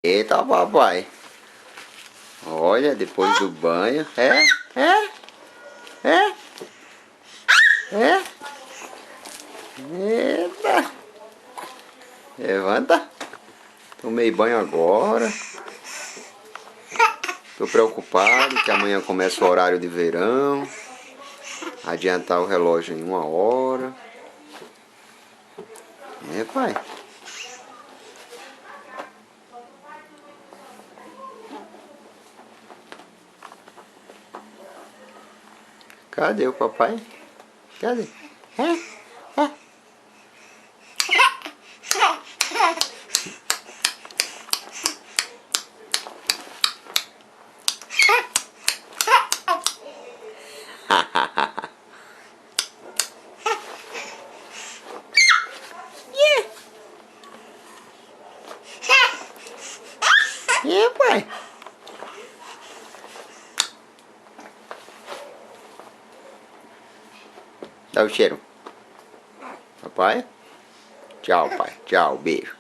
Eita, papai. Olha, depois do banho. É. Eita. Levanta. Tomei banho agora. Tô preocupado que amanhã começa o horário de verão. Adiantar o relógio em 1 hora. Pai. Cadê o papai? Cadê? Pai. Dá o cheiro. Papai? Tchau, pai. Tchau, beijo.